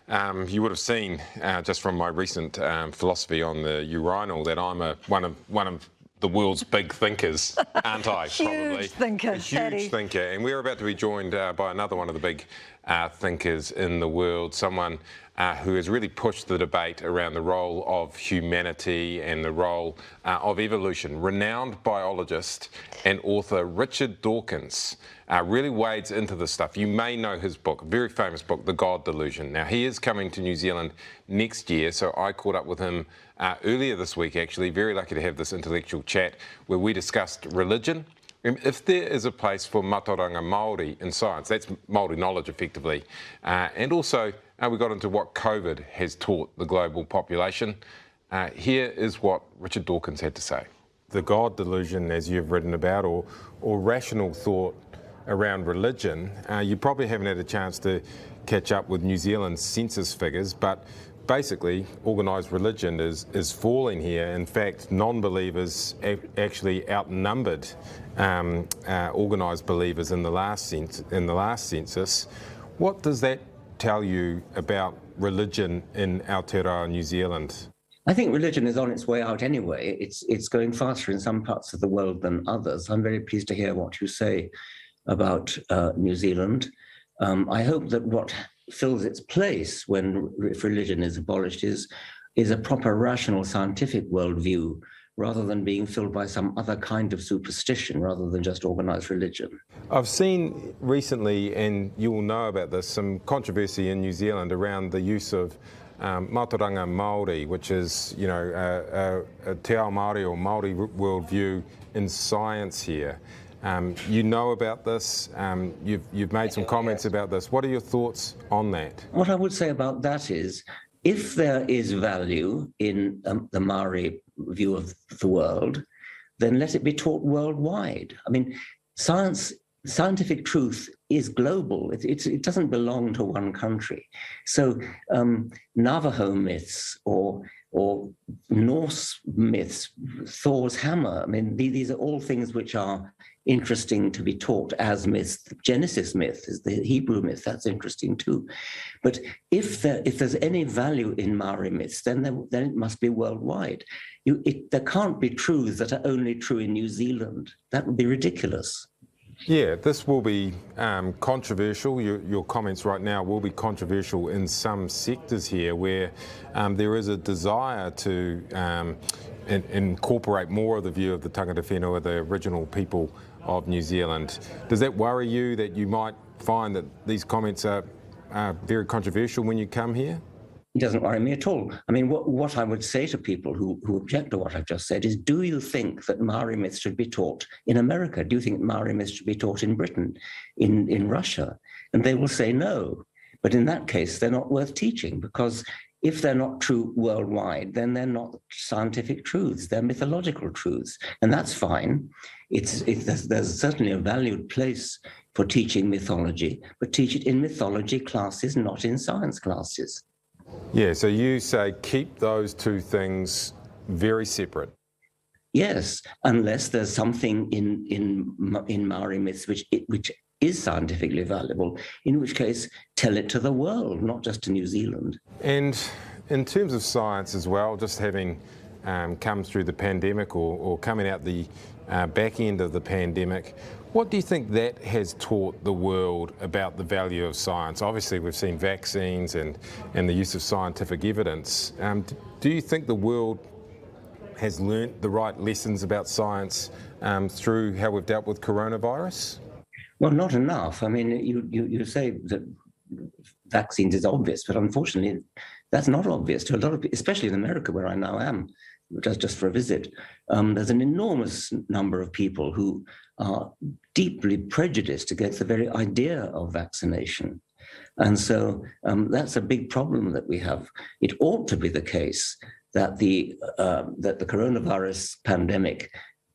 You would have seen just from my recent philosophy on the urinal that I'm one of the world's big thinkers, aren't I? Huge thinker, a huge thinker. And we're about to be joined by another one of the big thinkers in the world, someone who has really pushed the debate around the role of humanity and the role of evolution. Renowned biologist and author Richard Dawkins really wades into this stuff. You may know his book, a very famous book, The God Delusion. Now, he is coming to New Zealand next year, so I caught up with him earlier this week, actually. Very lucky to have this intellectual chat where we discussed religion. If there is a place for Mātauranga Māori in science, that's Māori knowledge effectively, and also we got into what COVID has taught the global population. Here is what Richard Dawkins had to say. The God delusion, as you've written about, or rational thought around religion, you probably haven't had a chance to catch up with New Zealand's census figures, but basically organised religion is falling here. In fact, non-believers actually outnumbered organised believers in the last census. What does that tell you about religion in Aotearoa, New Zealand? I think religion is on its way out anyway. It's going faster in some parts of the world than others. I'm very pleased to hear what you say about New Zealand. I hope that what fills its place if religion is abolished is a proper rational scientific worldview, rather than being filled by some other kind of superstition, rather than just organised religion. I've seen recently, and you will know about this, some controversy in New Zealand around the use of Mātauranga Māori, which is, you know, a Te Ao Māori or Māori worldview in science here. You know about this, you've made some comments about this. What are your thoughts on that? What I would say about that is, if there is value in the Māori view of the world, then let it be taught worldwide. I mean, scientific truth is global. It doesn't belong to one country. So Navajo myths or Norse myths, Thor's hammer, I mean, these are all things which are interesting to be taught as myths. The Genesis myth is the Hebrew myth, that's interesting too. But if there's any value in Maori myths, then it must be worldwide. There can't be truths that are only true in New Zealand. That would be ridiculous. Yeah, this will be controversial. Your comments right now will be controversial in some sectors here where there is a desire to incorporate more of the view of the tangata whenua, the original people of New Zealand. Does that worry you that you might find that these comments are very controversial when you come here? It doesn't worry me at all. I mean, what I would say to people who object to what I've just said is, do you think that Maori myths should be taught in America? Do you think Maori myths should be taught in Britain, in Russia? And they will say no. But in that case, they're not worth teaching, because if they're not true worldwide, then they're not scientific truths, they're mythological truths. And that's fine. There's certainly a valued place for teaching mythology, but teach it in mythology classes, not in science classes. Yeah, so you say keep those two things very separate. Yes, unless there's something in Maori myths which is scientifically valuable, in which case tell it to the world, not just to New Zealand. And in terms of science as well, just having come through the pandemic or coming out the back end of the pandemic, what do you think that has taught the world about the value of science? Obviously, we've seen vaccines and the use of scientific evidence. Do you think the world has learnt the right lessons about science through how we've dealt with coronavirus? Well, not enough. I mean, you say that vaccines is obvious, but unfortunately, that's not obvious to a lot of people, especially in America, where I now am, just for a visit. There's an enormous number of people who are deeply prejudiced against the very idea of vaccination. And so that's a big problem that we have. It ought to be the case that the coronavirus pandemic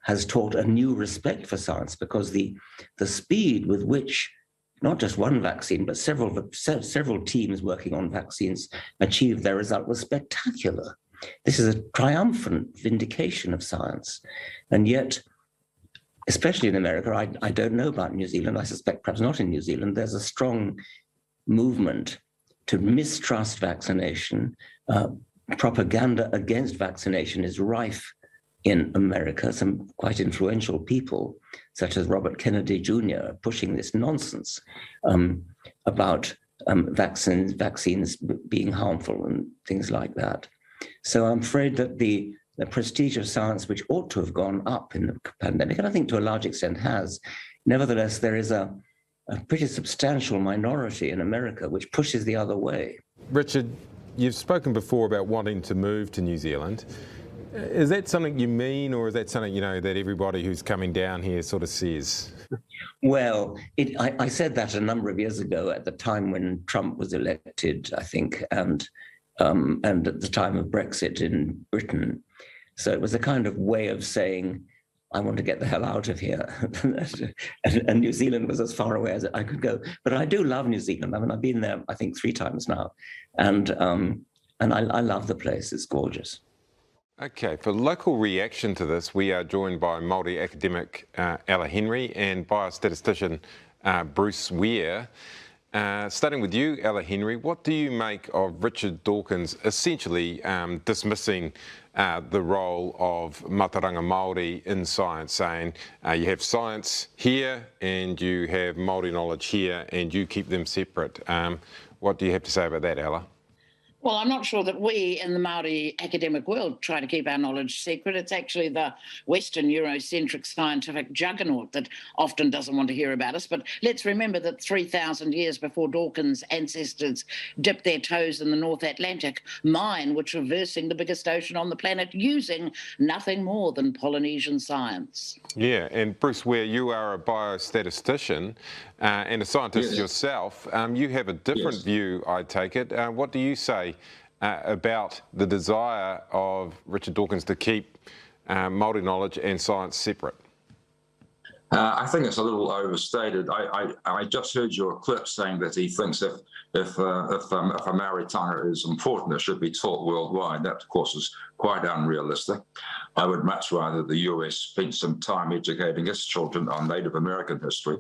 has taught a new respect for science, because the speed with which not just one vaccine, but several teams working on vaccines achieved their result was spectacular. This is a triumphant vindication of science. And yet, especially in America, I don't know about New Zealand, I suspect perhaps not in New Zealand, there's a strong movement to mistrust vaccination. Propaganda against vaccination is rife in America. Some quite influential people, such as Robert Kennedy Jr., are pushing this nonsense about vaccines being harmful and things like that. So I'm afraid that the prestige of science, which ought to have gone up in the pandemic, and I think to a large extent has, nevertheless, there is a pretty substantial minority in America which pushes the other way. Richard, you've spoken before about wanting to move to New Zealand. Is that something you mean, or is that something, you know, that everybody who's coming down here sort of says? Well, I said that a number of years ago at the time when Trump was elected, I think, and at the time of Brexit in Britain. So it was a kind of way of saying, I want to get the hell out of here. and New Zealand was as far away as I could go. But I do love New Zealand. I mean, I've been there, I think, 3 times now. And I love the place. It's gorgeous. Okay, for local reaction to this, we are joined by Māori academic Ella Henry and biostatistician Bruce Weir. Starting with you, Ella Henry, what do you make of Richard Dawkins essentially dismissing the role of Mātauranga Māori in science, saying you have science here and you have Māori knowledge here and you keep them separate? What do you have to say about that, Ella? Well, I'm not sure that we in the Māori academic world try to keep our knowledge secret. It's actually the Western Eurocentric scientific juggernaut that often doesn't want to hear about us. But let's remember that 3,000 years before Dawkins' ancestors dipped their toes in the North Atlantic, mine were traversing the biggest ocean on the planet using nothing more than Polynesian science. Yeah, and Bruce Weir, you are a biostatistician and a scientist yourself. You have a different view, I take it. What do you say about the desire of Richard Dawkins to keep Māori knowledge and science separate? I think it's a little overstated. I just heard your clip saying that he thinks if a Maori tongue is important, it should be taught worldwide. That, of course, is quite unrealistic. I would much rather the US spend some time educating its children on Native American history.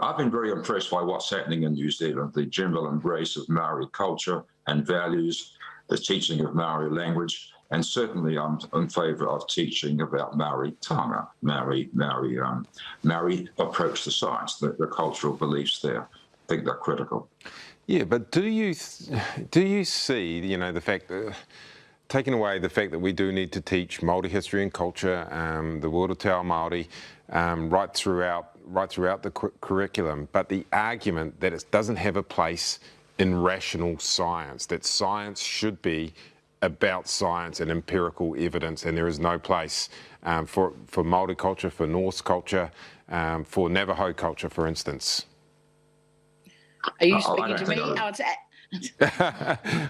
I've been very impressed by what's happening in New Zealand, the general embrace of Maori culture and values, the teaching of Maori language, and certainly I'm in favour of teaching about Maori taonga, Maori approach to science, the cultural beliefs there. I think they're critical. Yeah, but do you see, you know, the fact that taking away the fact that we do need to teach Māori history and culture, the world of Te Ao Māori, right throughout the curriculum, but the argument that it doesn't have a place in rational science, that science should be about science and empirical evidence, and there is no place for Māori culture, for Norse culture, for Navajo culture, for instance. Are you speaking to me?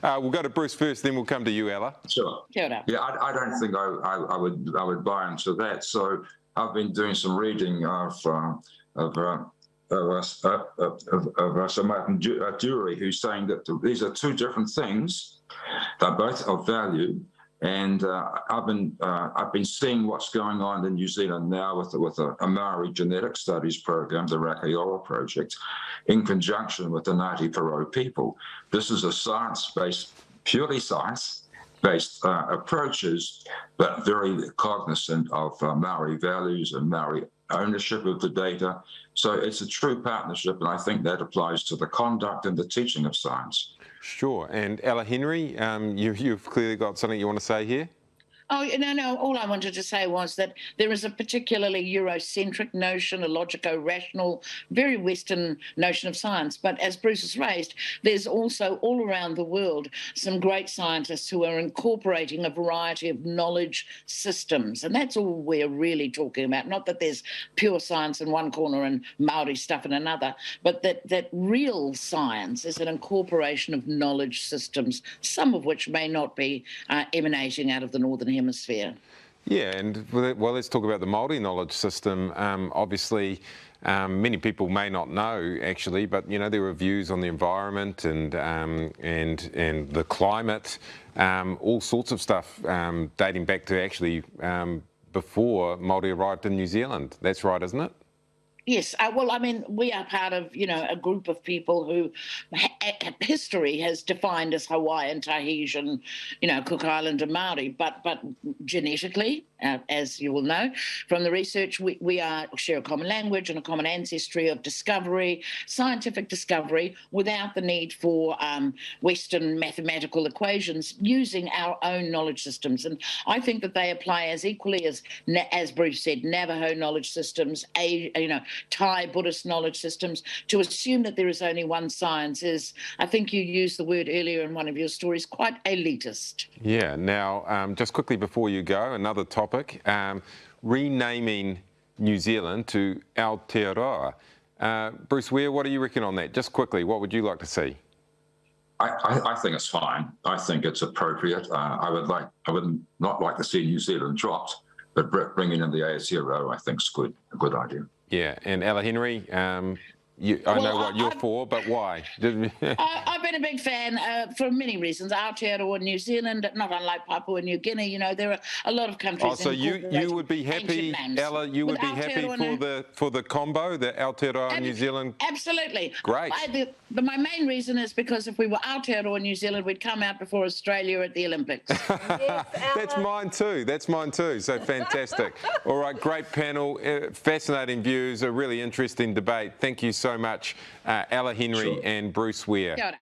We'll go to Bruce first, then we'll come to you, Ella. Sure. Yeah, I don't think I would buy into that. So I've been doing some reading of Sir Martin Dury, who's saying that these are two different things. They're both of value, and I've been seeing what's going on in New Zealand now with a Maori genetic studies program, the Rakaioa project, in conjunction with the Ngāti Porou people. This is a science-based, purely science-based approaches, but very cognizant of Maori values and Maori ownership of the data. So it's a true partnership, and I think that applies to the conduct and the teaching of science. Sure. And Ella Henry, you've clearly got something you want to say here? Oh, no. All I wanted to say was that there is a particularly Eurocentric notion, a logico-rational, very Western notion of science. But as Bruce has raised, there's also all around the world some great scientists who are incorporating a variety of knowledge systems. And that's all we're really talking about. Not that there's pure science in one corner and Māori stuff in another, but that real science is an incorporation of knowledge systems, some of which may not be emanating out of the Northern Hemisphere. Yeah, and well, let's talk about the Māori knowledge system. Obviously, many people may not know actually, but you know there are views on the environment and the climate, all sorts of stuff dating back to actually before Māori arrived in New Zealand. That's right, isn't it? Yes, well, I mean, we are part of, a group of people who history has defined as Hawaiian, Tahitian, Cook Islander Māori, but genetically, as you will know from the research, we share a common language and a common ancestry of discovery, scientific discovery, without the need for Western mathematical equations, using our own knowledge systems. And I think that they apply as equally as Bruce said, Navajo knowledge systems, Thai Buddhist knowledge systems. To assume that there is only one science is, I think you used the word earlier in one of your stories, quite elitist. Yeah. Now, just quickly before you go, another topic, renaming New Zealand to Aotearoa. Bruce Ware, what do you reckon on that? Just quickly, what would you like to see? I think it's fine. I think it's appropriate. I would not like to see New Zealand dropped, but bringing in the Aotearoa, I think, is a good idea. Yeah, and Ella Henry, I know what you're for, but why? I've been a big fan for many reasons. Aotearoa, New Zealand, not unlike Papua New Guinea. There are a lot of countries. Oh, so you would be happy, Ella? You would be happy for the combo, the Aotearoa New Zealand? Absolutely. Great. My main reason is because if we were Aotearoa New Zealand, we'd come out before Australia at the Olympics. Yes, That's mine too. That's mine too. So fantastic. All right, great panel, fascinating views, a really interesting debate. Thank you so much, Ella Henry and Bruce Ware.